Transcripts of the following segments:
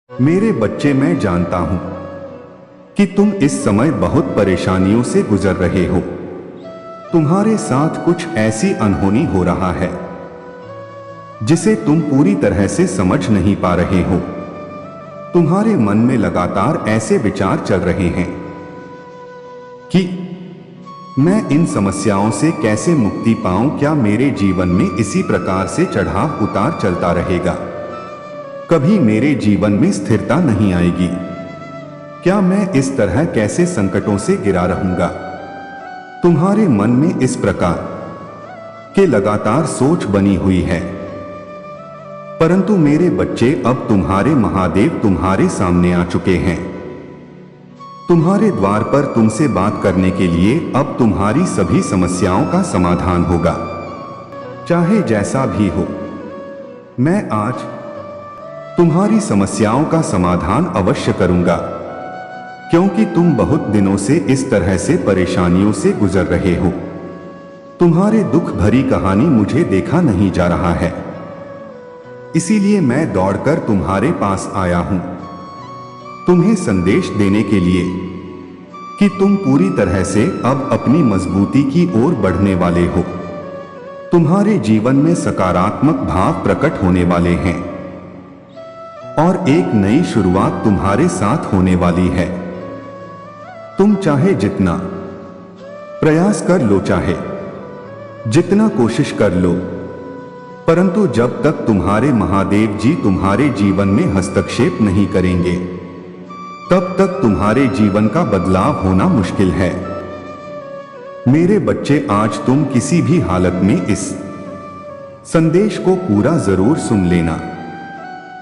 मेरे बच्चे, मैं जानता हूं कि तुम इस समय बहुत परेशानियों से गुजर रहे हो। तुम्हारे साथ कुछ ऐसी अनहोनी हो रहा है जिसे तुम पूरी तरह से समझ नहीं पा रहे हो। तुम्हारे मन में लगातार ऐसे विचार चल रहे हैं कि मैं इन समस्याओं से कैसे मुक्ति पाऊं। क्या मेरे जीवन में इसी प्रकार से चढ़ाव उतार चलता रहेगा? कभी मेरे जीवन में स्थिरता नहीं आएगी? क्या मैं इस तरह कैसे संकटों से घिरा रहूंगा? तुम्हारे मन में इस प्रकार के लगातार सोच बनी हुई है। परंतु मेरे बच्चे, अब तुम्हारे महादेव तुम्हारे सामने आ चुके हैं। तुम्हारे द्वार पर तुमसे बात करने के लिए अब तुम्हारी सभी समस्याओं का समाधान होगा, चाहे जैसा भी हो। मैं आज तुम्हारी समस्याओं का समाधान अवश्य करूंगा, क्योंकि तुम बहुत दिनों से इस तरह से परेशानियों से गुजर रहे हो। तुम्हारे दुख भरी कहानी मुझे देखा नहीं जा रहा है, इसीलिए मैं दौड़कर तुम्हारे पास आया हूं, तुम्हें संदेश देने के लिए कि तुम पूरी तरह से अब अपनी मजबूती की ओर बढ़ने वाले हो। तुम्हारे जीवन में सकारात्मक भाव प्रकट होने वाले हैं और एक नई शुरुआत तुम्हारे साथ होने वाली है। तुम चाहे जितना प्रयास कर लो, चाहे जितना कोशिश कर लो, परंतु जब तक तुम्हारे महादेव जी तुम्हारे जीवन में हस्तक्षेप नहीं करेंगे, तब तक तुम्हारे जीवन का बदलाव होना मुश्किल है। मेरे बच्चे, आज तुम किसी भी हालत में इस संदेश को पूरा जरूर सुन लेना,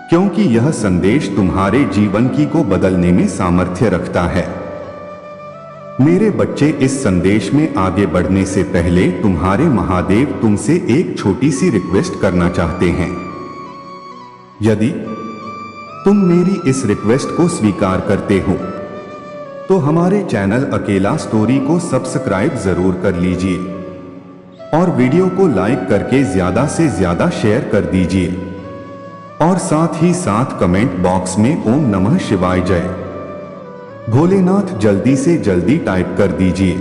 क्योंकि यह संदेश तुम्हारे जीवन की को बदलने में सामर्थ्य रखता है। मेरे बच्चे, इस संदेश में आगे बढ़ने से पहले तुम्हारे महादेव तुमसे एक छोटी सी रिक्वेस्ट करना चाहते हैं। यदि तुम मेरी इस रिक्वेस्ट को स्वीकार करते हो तो हमारे चैनल अकेला स्टोरी को सब्सक्राइब जरूर कर लीजिए और वीडियो को लाइक करके ज्यादा से ज्यादा शेयर कर दीजिए और साथ ही साथ कमेंट बॉक्स में ओम नमः शिवाय जय भोलेनाथ जल्दी से जल्दी टाइप कर दीजिए।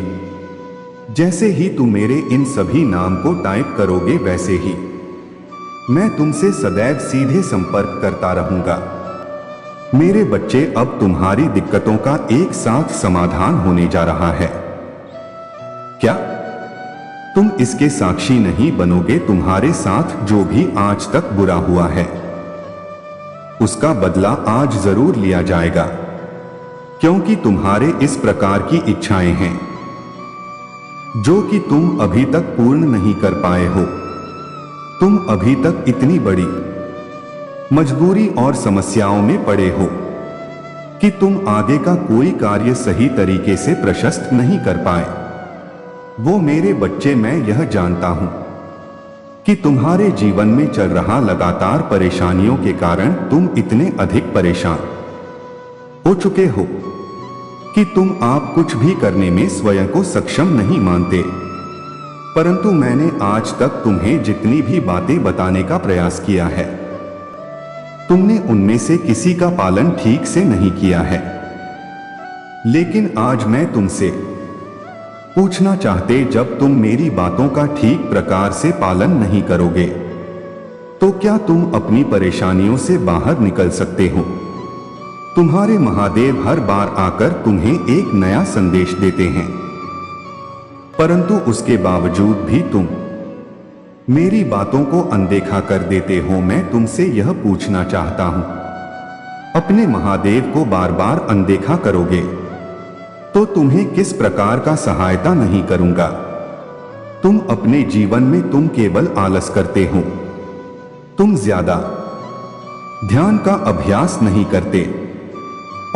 जैसे ही तुम मेरे इन सभी नाम को टाइप करोगे, वैसे ही मैं तुमसे सदैव सीधे संपर्क करता रहूंगा। मेरे बच्चे, अब तुम्हारी दिक्कतों का एक साथ समाधान होने जा रहा है। क्या तुम इसके साक्षी नहीं बनोगे? तुम्हारे साथ जो भी आज तक बुरा हुआ है, उसका बदला आज जरूर लिया जाएगा, क्योंकि तुम्हारे इस प्रकार की इच्छाएं हैं जो कि तुम अभी तक पूर्ण नहीं कर पाए हो। तुम अभी तक इतनी बड़ी मजबूरी और समस्याओं में पड़े हो कि तुम आगे का कोई कार्य सही तरीके से प्रशस्त नहीं कर पाए। वो मेरे बच्चे, मैं यह जानता हूं कि तुम्हारे जीवन में चल रहा लगातार परेशानियों के कारण तुम इतने अधिक परेशान हो चुके हो कि तुम आप कुछ भी करने में स्वयं को सक्षम नहीं मानते। परंतु मैंने आज तक तुम्हें जितनी भी बातें बताने का प्रयास किया है, तुमने उनमें से किसी का पालन ठीक से नहीं किया है। लेकिन आज मैं तुमसे पूछना चाहते, जब तुम मेरी बातों का ठीक प्रकार से पालन नहीं करोगे तो क्या तुम अपनी परेशानियों से बाहर निकल सकते हो? तुम्हारे महादेव हर बार आकर तुम्हें एक नया संदेश देते हैं, परंतु उसके बावजूद भी तुम मेरी बातों को अनदेखा कर देते हो। मैं तुमसे यह पूछना चाहता हूं, अपने महादेव को बार बार अनदेखा करोगे तो तुम्हें किस प्रकार का सहायता नहीं करूंगा। तुम अपने जीवन में तुम केवल आलस करते हो, तुम ज्यादा ध्यान का अभ्यास नहीं करते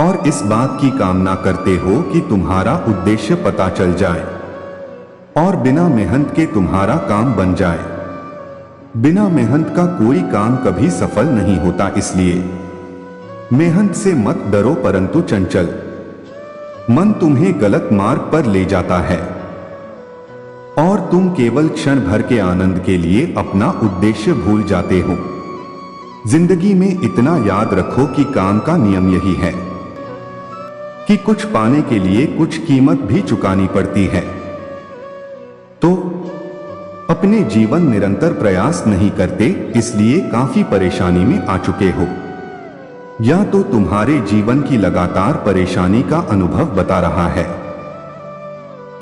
और इस बात की कामना करते हो कि तुम्हारा उद्देश्य पता चल जाए और बिना मेहनत के तुम्हारा काम बन जाए। बिना मेहनत का कोई काम कभी सफल नहीं होता, इसलिए मेहनत से मत डरो, परंतु चंचल मन तुम्हें गलत मार्ग पर ले जाता है और तुम केवल क्षण भर के आनंद के लिए अपना उद्देश्य भूल जाते हो। जिंदगी में इतना याद रखो कि काम का नियम यही है कि कुछ पाने के लिए कुछ कीमत भी चुकानी पड़ती है। तो अपने जीवन निरंतर प्रयास नहीं करते, इसलिए काफी परेशानी में आ चुके हो। या तो तुम्हारे जीवन की लगातार परेशानी का अनुभव बता रहा है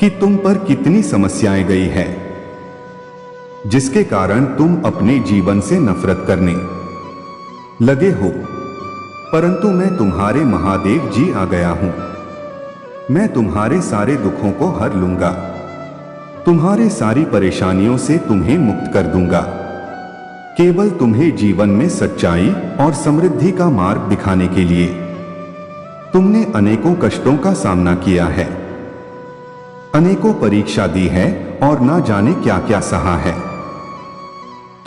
कि तुम पर कितनी समस्याएं गई है, जिसके कारण तुम अपने जीवन से नफरत करने लगे हो। परंतु मैं तुम्हारे महादेव जी आ गया हूं। मैं तुम्हारे सारे दुखों को हर लूंगा, तुम्हारे सारी परेशानियों से तुम्हें मुक्त कर दूंगा, केवल तुम्हें जीवन में सच्चाई और समृद्धि का मार्ग दिखाने के लिए। तुमने अनेकों कष्टों का सामना किया है, अनेकों परीक्षा दी है और ना जाने क्या क्या सहा है।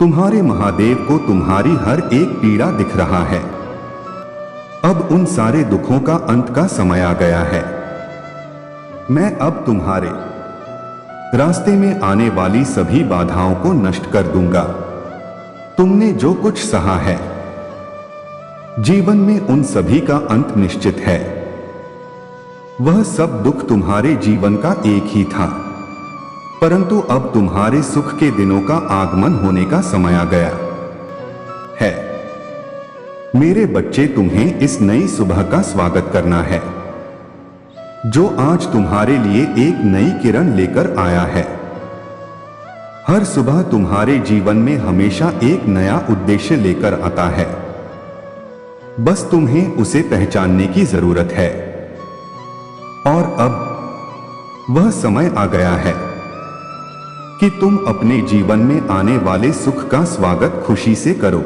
तुम्हारे महादेव को तुम्हारी हर एक पीड़ा दिख रहा है। अब उन सारे दुखों का अंत का समय आ गया है। मैं अब तुम्हारे रास्ते में आने वाली सभी बाधाओं को नष्ट कर दूंगा। तुमने जो कुछ सहा है जीवन में, उन सभी का अंत निश्चित है। वह सब दुख तुम्हारे जीवन का एक ही था, परंतु अब तुम्हारे सुख के दिनों का आगमन होने का समय आ गया है। मेरे बच्चे, तुम्हें इस नई सुबह का स्वागत करना है, जो आज तुम्हारे लिए एक नई किरण लेकर आया है। हर सुबह तुम्हारे जीवन में हमेशा एक नया उद्देश्य लेकर आता है, बस तुम्हें उसे पहचानने की जरूरत है। और अब वह समय आ गया है कि तुम अपने जीवन में आने वाले सुख का स्वागत खुशी से करो।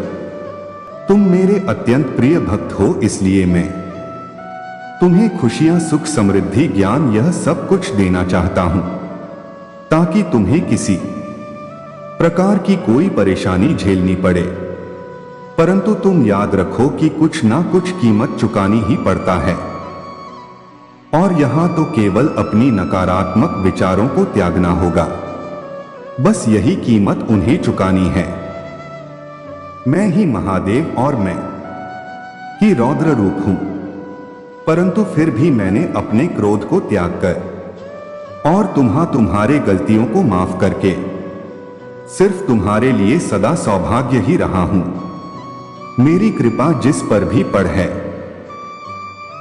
तुम मेरे अत्यंत प्रिय भक्त हो, इसलिए मैं तुम्हें खुशियां, सुख, समृद्धि, ज्ञान, यह सब कुछ देना चाहता हूं, ताकि तुम्हें किसी प्रकार की कोई परेशानी झेलनी पड़े। परंतु तुम याद रखो कि कुछ ना कुछ कीमत चुकानी ही पड़ता है, और यहां तो केवल अपनी नकारात्मक विचारों को त्यागना होगा। बस यही कीमत उन्हें चुकानी है। मैं ही महादेव और मैं ही रौद्र रूप हूं, परंतु फिर भी मैंने अपने क्रोध को त्याग कर और तुम्हारे गलतियों को माफ करके सिर्फ तुम्हारे लिए सदा सौभाग्य ही रहा हूं। मेरी कृपा जिस पर भी पड़ है,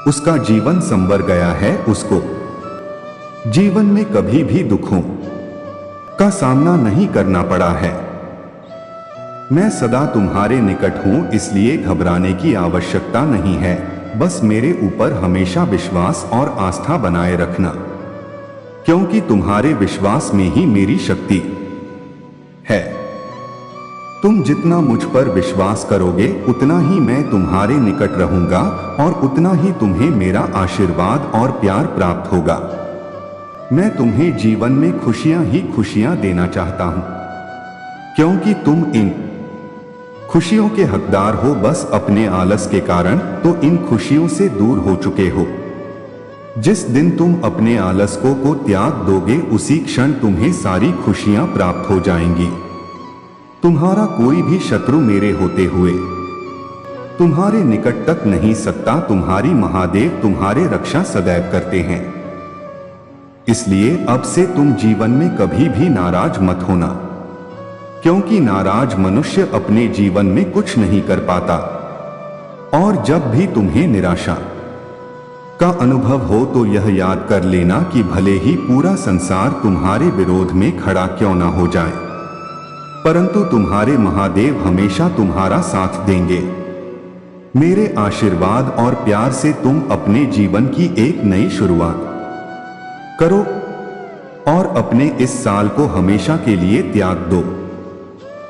उसका जीवन संवर गया है। उसको जीवन में कभी भी दुखों का सामना नहीं करना पड़ा है। मैं सदा तुम्हारे निकट हूं, इसलिए घबराने की आवश्यकता नहीं है। बस मेरे ऊपर हमेशा विश्वास और आस्था बनाए रखना, क्योंकि तुम्हारे विश्वास में ही मेरी शक्ति है। तुम जितना मुझ पर विश्वास करोगे, उतना ही मैं तुम्हारे निकट रहूंगा और उतना ही तुम्हें मेरा आशीर्वाद और प्यार प्राप्त होगा। मैं तुम्हें जीवन में खुशियां ही खुशियां देना चाहता हूं, क्योंकि तुम इन खुशियों के हकदार हो। बस अपने आलस के कारण तो इन खुशियों से दूर हो चुके हो। जिस दिन तुम अपने आलस को त्याग दोगे, उसी क्षण तुम्हें सारी खुशियां प्राप्त हो जाएंगी। तुम्हारा कोई भी शत्रु मेरे होते हुए तुम्हारे निकट तक नहीं सकता। तुम्हारी महादेव तुम्हारे रक्षा सदैव करते हैं, इसलिए अब से तुम जीवन में कभी भी नाराज मत होना, क्योंकि नाराज मनुष्य अपने जीवन में कुछ नहीं कर पाता। और जब भी तुम्हें निराशा का अनुभव हो, तो यह याद कर लेना कि भले ही पूरा संसार तुम्हारे विरोध में खड़ा क्यों ना हो जाए, परंतु तुम्हारे महादेव हमेशा तुम्हारा साथ देंगे। मेरे आशीर्वाद और प्यार से तुम अपने जीवन की एक नई शुरुआत करो और अपने इस साल को हमेशा के लिए त्याग दो।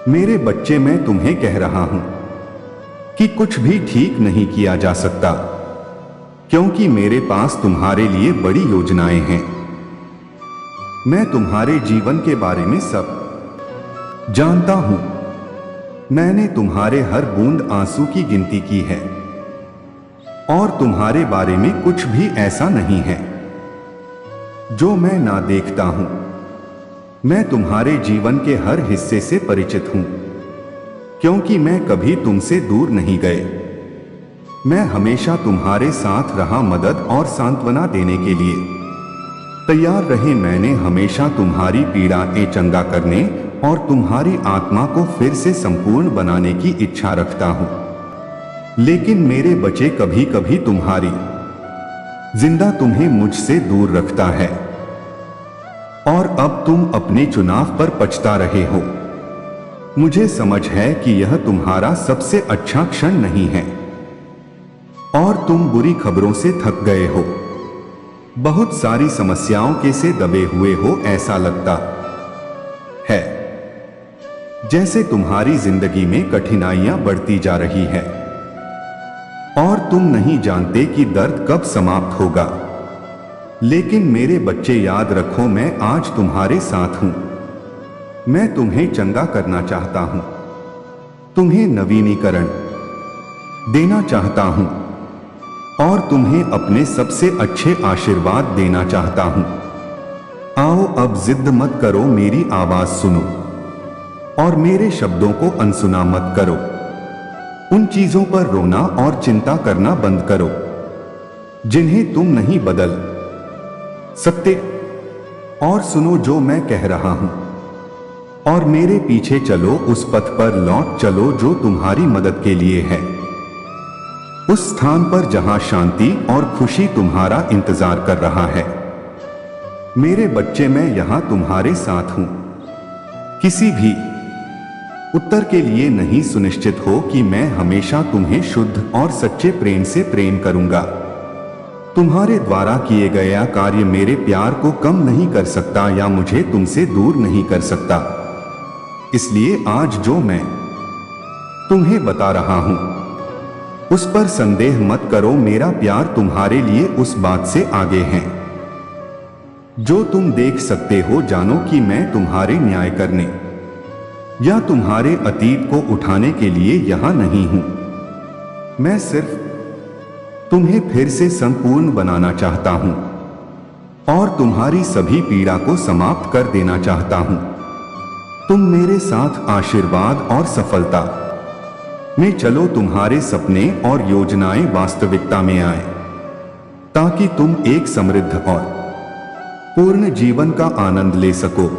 मेरे बच्चे, मैं तुम्हें कह रहा हूं कि कुछ भी ठीक नहीं किया जा सकता, क्योंकि मेरे पास तुम्हारे लिए बड़ी योजनाएं हैं। मैं तुम्हारे जीवन के बारे में सब जानता हूं। मैंने तुम्हारे हर बूंद आंसू की गिनती की है, और तुम्हारे बारे में कुछ भी ऐसा नहीं है जो मैं ना देखता हूं। मैं तुम्हारे जीवन के हर हिस्से से परिचित हूं, क्योंकि मैं कभी तुमसे दूर नहीं गए। मैं हमेशा तुम्हारे साथ रहा, मदद और सांत्वना देने के लिए तैयार रहे। मैंने हमेशा तुम्हारी पीड़ाएं चंगा करने और तुम्हारी आत्मा को फिर से संपूर्ण बनाने की इच्छा रखता हूं। लेकिन मेरे बच्चे, कभी कभी तुम्हारी जिंदा तुम्हें मुझसे दूर रखता है और अब तुम अपने चुनाव पर पछता रहे हो। मुझे समझ है कि यह तुम्हारा सबसे अच्छा क्षण नहीं है और तुम बुरी खबरों से थक गए हो, बहुत सारी समस्याओं के से दबे हुए हो। ऐसा लगता है जैसे तुम्हारी जिंदगी में कठिनाइयां बढ़ती जा रही है और तुम नहीं जानते कि दर्द कब समाप्त होगा। लेकिन मेरे बच्चे, याद रखो, मैं आज तुम्हारे साथ हूं। मैं तुम्हें चंगा करना चाहता हूं, तुम्हें नवीनीकरण देना चाहता हूं और तुम्हें अपने सबसे अच्छे आशीर्वाद देना चाहता हूं। आओ, अब जिद मत करो, मेरी आवाज सुनो और मेरे शब्दों को अनसुना मत करो। उन चीजों पर रोना और चिंता करना बंद करो जिन्हें तुम नहीं बदल सकते, और सुनो जो मैं कह रहा हूं और मेरे पीछे चलो। उस पथ पर लौट चलो जो तुम्हारी मदद के लिए है, उस स्थान पर जहां शांति और खुशी तुम्हारा इंतजार कर रहा है। मेरे बच्चे, मैं यहां तुम्हारे साथ हूं। किसी भी उत्तर के लिए नहीं, सुनिश्चित हो कि मैं हमेशा तुम्हें शुद्ध और सच्चे प्रेम से प्रेम करूंगा। तुम्हारे द्वारा किए गया कार्य मेरे प्यार को कम नहीं कर सकता या मुझे तुमसे दूर नहीं कर सकता। इसलिए आज जो मैं तुम्हें बता रहा हूं उस पर संदेह मत करो। मेरा प्यार तुम्हारे लिए उस बात से आगे है जो तुम देख सकते हो। जानो कि मैं तुम्हारे न्याय करने या तुम्हारे अतीत को उठाने के लिए यहां नहीं हूं। मैं सिर्फ तुम्हें फिर से संपूर्ण बनाना चाहता हूं और तुम्हारी सभी पीड़ा को समाप्त कर देना चाहता हूं। तुम मेरे साथ आशीर्वाद और सफलता में चलो। तुम्हारे सपने और योजनाएं वास्तविकता में आए ताकि तुम एक समृद्ध और पूर्ण जीवन का आनंद ले सको।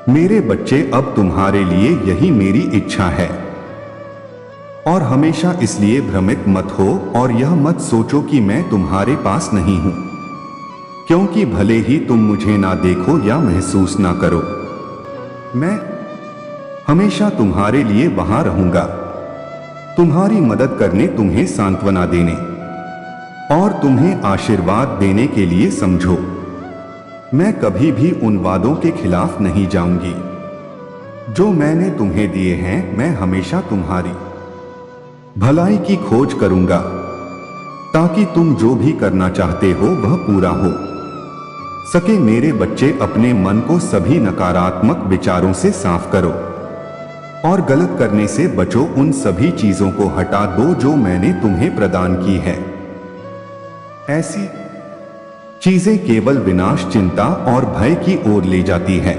मेरे बच्चे, अब तुम्हारे लिए यही मेरी इच्छा है और हमेशा इसलिए भ्रमित मत हो और यह मत सोचो कि मैं तुम्हारे पास नहीं हूं, क्योंकि भले ही तुम मुझे ना देखो या महसूस ना करो, मैं हमेशा तुम्हारे लिए वहां रहूंगा, तुम्हारी मदद करने, तुम्हें सांत्वना देने और तुम्हें आशीर्वाद देने के लिए। समझो, मैं कभी भी उन वादों के खिलाफ नहीं जाऊंगी जो मैंने तुम्हें दिए हैं। मैं हमेशा तुम्हारी भलाई की खोज करूंगा ताकि तुम जो भी करना चाहते हो वह पूरा हो सके। मेरे बच्चे, अपने मन को सभी नकारात्मक विचारों से साफ करो और गलत करने से बचो। उन सभी चीजों को हटा दो जो मैंने तुम्हें प्रदान की है। ऐसी चीजें केवल विनाश, चिंता और भय की ओर ले जाती है।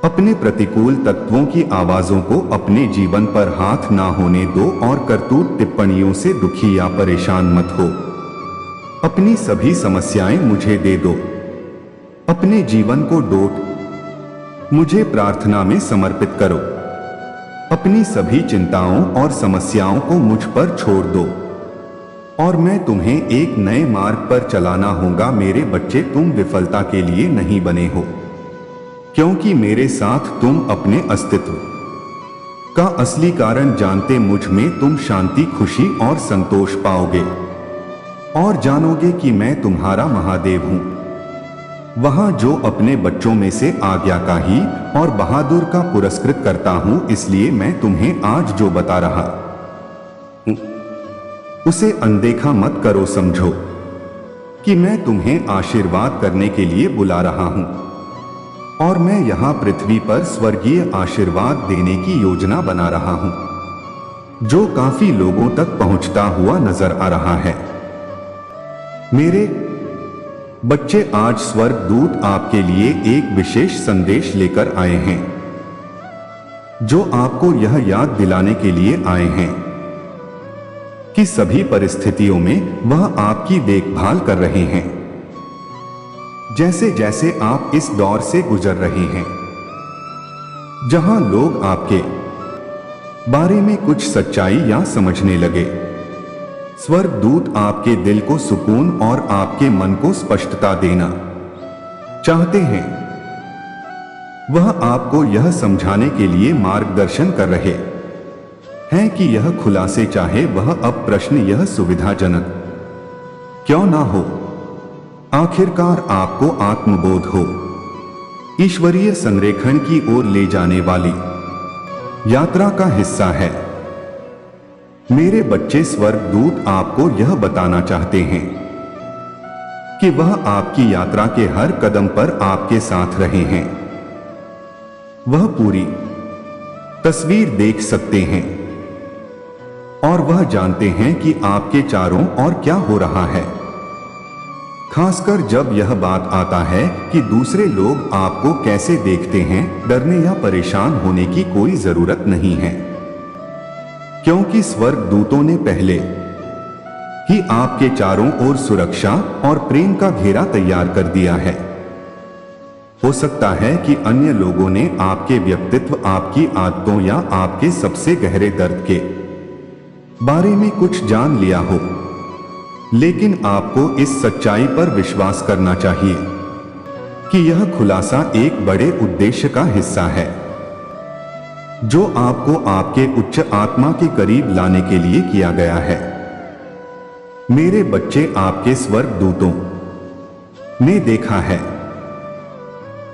अपने प्रतिकूल तत्वों की आवाजों को अपने जीवन पर हाथ ना होने दो और करतूत टिप्पणियों से दुखी या परेशान मत हो। अपनी सभी समस्याएं मुझे दे दो। अपने जीवन को डोट मुझे प्रार्थना में समर्पित करो। अपनी सभी चिंताओं और समस्याओं को मुझ पर छोड़ दो और मैं तुम्हें एक नए मार्ग पर चलाना होगा। मेरे बच्चे, तुम विफलता के लिए नहीं बने हो, क्योंकि मेरे साथ तुम अपने अस्तित्व का असली कारण जानते। मुझ में तुम शांति, खुशी और संतोष पाओगे और जानोगे कि मैं तुम्हारा महादेव हूं, वहां जो अपने बच्चों में से आज्ञाकारी और बहादुर का पुरस्कृत करता हूं। इसलिए मैं तुम्हें आज जो बता रहा हूं उसे अनदेखा मत करो। समझो कि मैं तुम्हें आशीर्वाद करने के लिए बुला रहा हूं और मैं यहां पृथ्वी पर स्वर्गीय आशीर्वाद देने की योजना बना रहा हूं जो काफी लोगों तक पहुंचता हुआ नजर आ रहा है। मेरे बच्चे, आज स्वर्ग दूत आपके लिए एक विशेष संदेश लेकर आए हैं जो आपको यह याद दिलाने के लिए आए हैं कि सभी परिस्थितियों में वह आपकी देखभाल कर रहे हैं। जैसे जैसे आप इस दौर से गुजर रहे हैं जहां लोग आपके बारे में कुछ सच्चाई या समझने लगे, स्वर्गदूत आपके दिल को सुकून और आपके मन को स्पष्टता देना चाहते हैं। वह आपको यह समझाने के लिए मार्गदर्शन कर रहे हैं कि यह खुलासे चाहे वह अब प्रश्न यह सुविधाजनक क्यों ना हो, आखिरकार आपको आत्मबोध हो ईश्वरीय संरेखण की ओर ले जाने वाली यात्रा का हिस्सा है। मेरे बच्चे, स्वर्गदूत आपको यह बताना चाहते हैं कि वह आपकी यात्रा के हर कदम पर आपके साथ रहे हैं। वह पूरी तस्वीर देख सकते हैं और वह जानते हैं कि आपके चारों ओर क्या हो रहा है। खासकर जब यह बात आता है कि दूसरे लोग आपको कैसे देखते हैं, डरने या परेशान होने की कोई जरूरत नहीं है, क्योंकि स्वर्गदूतों ने पहले ही आपके चारों ओर सुरक्षा और प्रेम का घेरा तैयार कर दिया है। हो सकता है कि अन्य लोगों ने आपके व्यक्तित्व, आपकी आदतों या आपके सबसे गहरे दर्द के बारे में कुछ जान लिया हो, लेकिन आपको इस सच्चाई पर विश्वास करना चाहिए कि यह खुलासा एक बड़े उद्देश्य का हिस्सा है जो आपको आपके उच्च आत्मा के करीब लाने के लिए किया गया है। मेरे बच्चे, आपके स्वर्गदूतों ने देखा है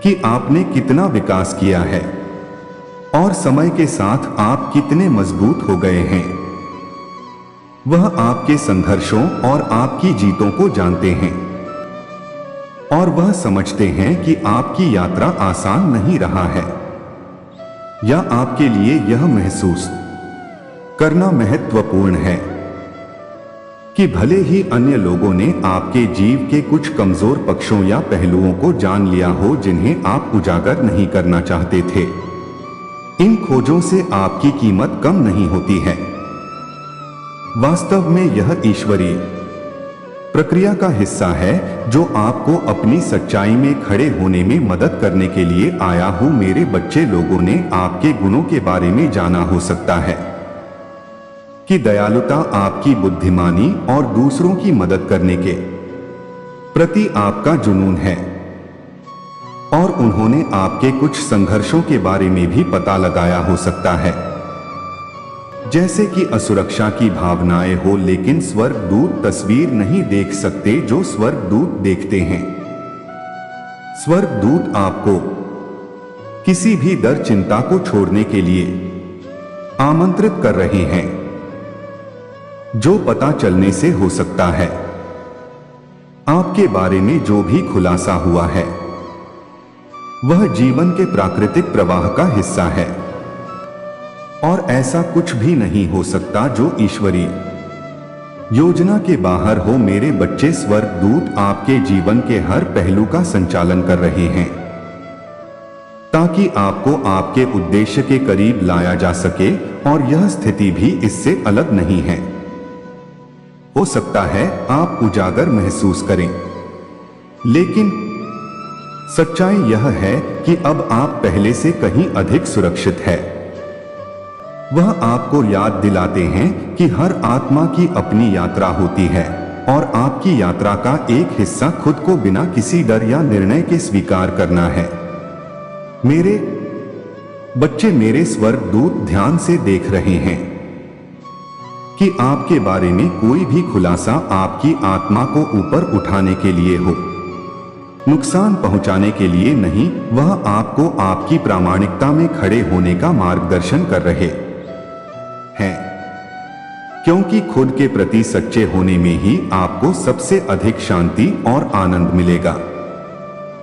कि आपने कितना विकास किया है और समय के साथ आप कितने मजबूत हो गए हैं। वह आपके संघर्षों और आपकी जीतों को जानते हैं और वह समझते हैं कि आपकी यात्रा आसान नहीं रहा है या आपके लिए यह महसूस करना महत्वपूर्ण है कि भले ही अन्य लोगों ने आपके जीव के कुछ कमजोर पक्षों या पहलुओं को जान लिया हो जिन्हें आप उजागर नहीं करना चाहते थे, इन खोजों से आपकी कीमत कम नहीं होती है। वास्तव में यह ईश्वरीय प्रक्रिया का हिस्सा है जो आपको अपनी सच्चाई में खड़े होने में मदद करने के लिए आया हूं। मेरे बच्चे, लोगों ने आपके गुणों के बारे में जाना हो सकता है कि दयालुता, आपकी बुद्धिमानी और दूसरों की मदद करने के प्रति आपका जुनून है, और उन्होंने आपके कुछ संघर्षों के बारे में भी पता लगाया हो सकता है, जैसे कि असुरक्षा की भावनाएं हो, लेकिन स्वर्गदूत तस्वीर नहीं देख सकते जो स्वर्गदूत देखते हैं। स्वर्गदूत आपको किसी भी डर, चिंता को छोड़ने के लिए आमंत्रित कर रहे हैं जो पता चलने से हो सकता है। आपके बारे में जो भी खुलासा हुआ है वह जीवन के प्राकृतिक प्रवाह का हिस्सा है और ऐसा कुछ भी नहीं हो सकता जो ईश्वरीय योजना के बाहर हो। मेरे बच्चे, स्वर्गदूत आपके जीवन के हर पहलू का संचालन कर रहे हैं ताकि आपको आपके उद्देश्य के करीब लाया जा सके, और यह स्थिति भी इससे अलग नहीं है। हो सकता है आप उजागर महसूस करें, लेकिन सच्चाई यह है कि अब आप पहले से कहीं अधिक सुरक्षित है। वह आपको याद दिलाते हैं कि हर आत्मा की अपनी यात्रा होती है और आपकी यात्रा का एक हिस्सा खुद को बिना किसी डर या निर्णय के स्वीकार करना है। मेरे बच्चे, मेरे स्वर्गदूत ध्यान से देख रहे हैं कि आपके बारे में कोई भी खुलासा आपकी आत्मा को ऊपर उठाने के लिए हो, नुकसान पहुंचाने के लिए नहीं। वह आपको आपकी प्रामाणिकता में खड़े होने का मार्गदर्शन कर रहे हैं, क्योंकि खुद के प्रति सच्चे होने में ही आपको सबसे अधिक शांति और आनंद मिलेगा।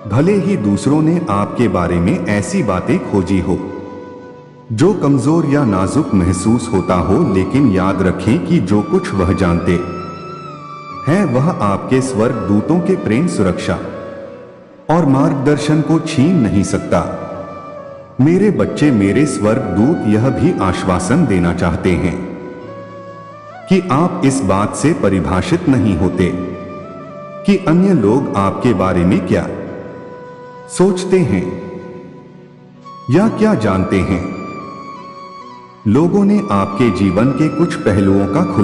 भले ही दूसरों ने आपके बारे में ऐसी बातें खोजी हो जो कमजोर या नाजुक महसूस होता हो, लेकिन याद रखें कि जो कुछ वह जानते हैं वह आपके स्वर्गदूतों के प्रेम, सुरक्षा और मार्गदर्शन को छीन नहीं सकता। मेरे बच्चे मेरे स्वर्गदूत यह भी आश्वासन देना चाहते हैं कि आप इस बात से परिभाषित नहीं होते कि अन्य लोग आपके बारे में क्या सोचते हैं या क्या जानते हैं। लोगों ने आपके जीवन के कुछ पहलुओं का खुलासा